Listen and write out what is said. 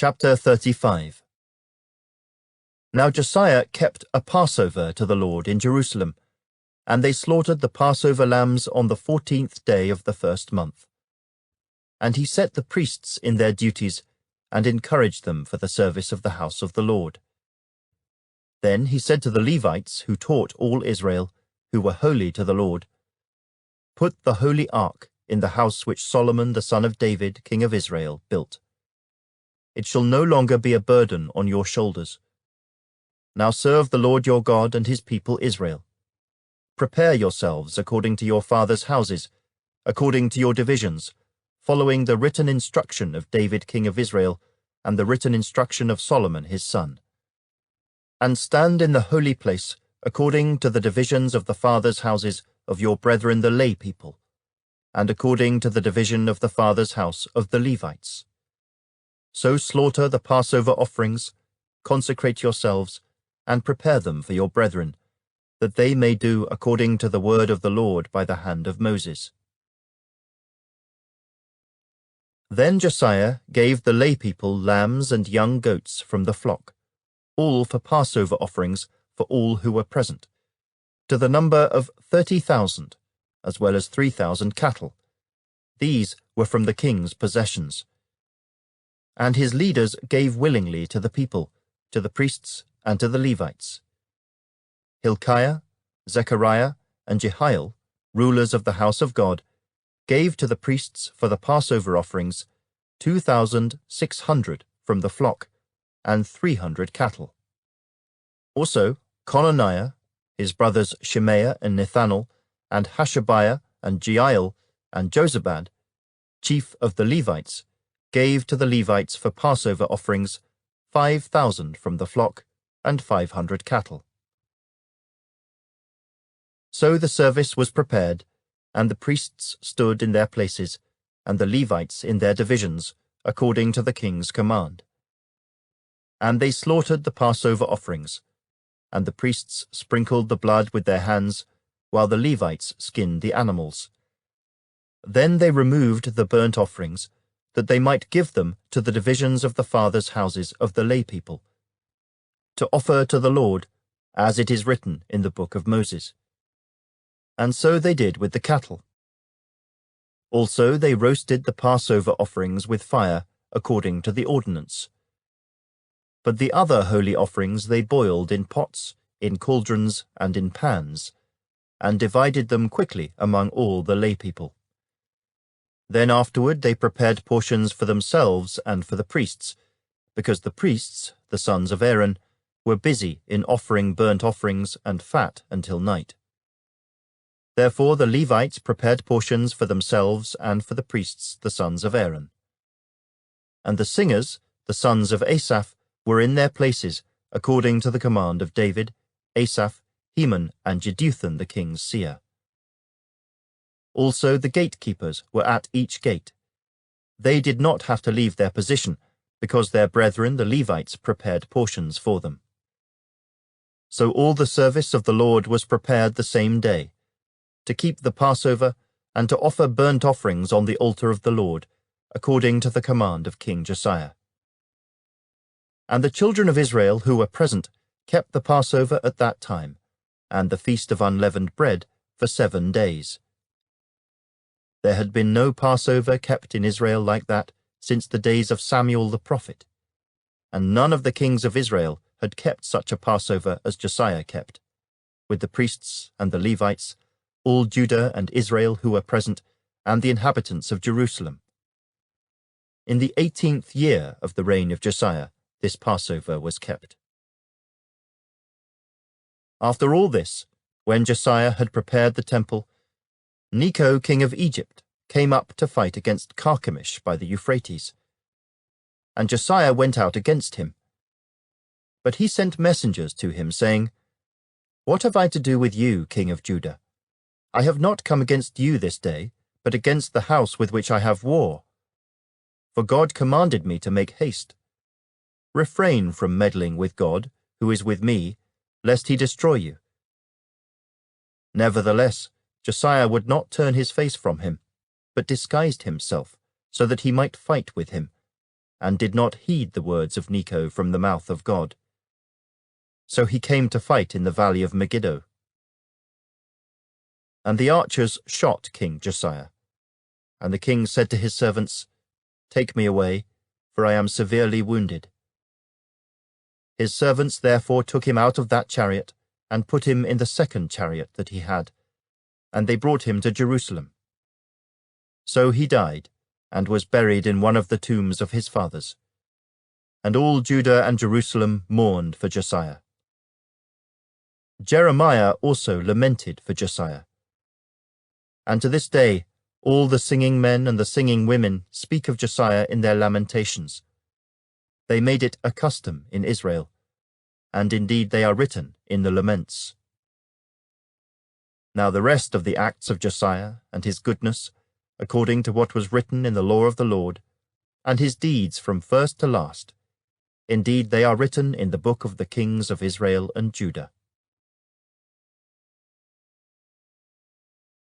Chapter 35. Now Josiah kept a Passover to the Lord in Jerusalem, and they slaughtered the Passover lambs on the 14th day of the first month. And he set the priests in their duties, and encouraged them for the service of the house of the Lord. Then he said to the Levites, who taught all Israel, who were holy to the Lord, "Put the holy ark in the house which Solomon the son of David, king of Israel, built. It shall no longer be a burden on your shoulders. Now serve the Lord your God and his people Israel. Prepare yourselves according to your fathers' houses, according to your divisions, following the written instruction of David king of Israel and the written instruction of Solomon his son. And stand in the holy place according to the divisions of the fathers' houses of your brethren the lay people, and according to the division of the fathers' house of the Levites. So slaughter the Passover offerings, consecrate yourselves, and prepare them for your brethren, that they may do according to the word of the Lord by the hand of Moses." Then Josiah gave the lay people lambs and young goats from the flock, all for Passover offerings for all who were present, to the number of 30,000, as well as 3,000 cattle. These were from the king's possessions. And his leaders gave willingly to the people, to the priests, and to the Levites. Hilkiah, Zechariah, and Jehiel, rulers of the house of God, gave to the priests for the Passover offerings 2,600 from the flock, and 300 cattle. Also Conaniah, his brothers Shemaiah and Nethanel, and Hashabiah, and Jeiel, and Jozabad, chief of the Levites, gave to the Levites for Passover offerings 5,000 from the flock, and 500 cattle. So the service was prepared, and the priests stood in their places, and the Levites in their divisions, according to the king's command. And they slaughtered the Passover offerings, and the priests sprinkled the blood with their hands, while the Levites skinned the animals. Then they removed the burnt offerings, that they might give them to the divisions of the fathers' houses of the lay people, to offer to the Lord, as it is written in the book of Moses. And so they did with the cattle. Also they roasted the Passover offerings with fire, according to the ordinance. But the other holy offerings they boiled in pots, in cauldrons, and in pans, and divided them quickly among all the lay people. Then afterward they prepared portions for themselves and for the priests, because the priests, the sons of Aaron, were busy in offering burnt offerings and fat until night. Therefore the Levites prepared portions for themselves and for the priests, the sons of Aaron. And the singers, the sons of Asaph, were in their places, according to the command of David, Asaph, Heman, and Jeduthun the king's seer. Also the gatekeepers were at each gate. They did not have to leave their position, because their brethren the Levites prepared portions for them. So all the service of the Lord was prepared the same day, to keep the Passover, and to offer burnt offerings on the altar of the Lord, according to the command of King Josiah. And the children of Israel who were present kept the Passover at that time, and the feast of unleavened bread for 7 days. There had been no Passover kept in Israel like that since the days of Samuel the prophet, and none of the kings of Israel had kept such a Passover as Josiah kept, with the priests and the Levites, all Judah and Israel who were present, and the inhabitants of Jerusalem. In the 18th year of the reign of Josiah, this Passover was kept. After all this, when Josiah had prepared the temple, Necho king of Egypt came up to fight against Carchemish by the Euphrates. And Josiah went out against him. But he sent messengers to him, saying, "What have I to do with you, king of Judah? I have not come against you this day, but against the house with which I have war. For God commanded me to make haste. Refrain from meddling with God, who is with me, lest he destroy you." Nevertheless, Josiah would not turn his face from him, but disguised himself, so that he might fight with him, and did not heed the words of Necho from the mouth of God. So he came to fight in the valley of Megiddo. And the archers shot King Josiah. And the king said to his servants, "Take me away, for I am severely wounded." His servants therefore took him out of that chariot, and put him in the second chariot that he had, and they brought him to Jerusalem. So he died, and was buried in one of the tombs of his fathers. And all Judah and Jerusalem mourned for Josiah. Jeremiah also lamented for Josiah. And to this day all the singing men and the singing women speak of Josiah in their lamentations. They made it a custom in Israel, and indeed they are written in the laments. Now the rest of the acts of Josiah and his goodness, according to what was written in the law of the Lord, and his deeds from first to last, indeed they are written in the book of the kings of Israel and Judah.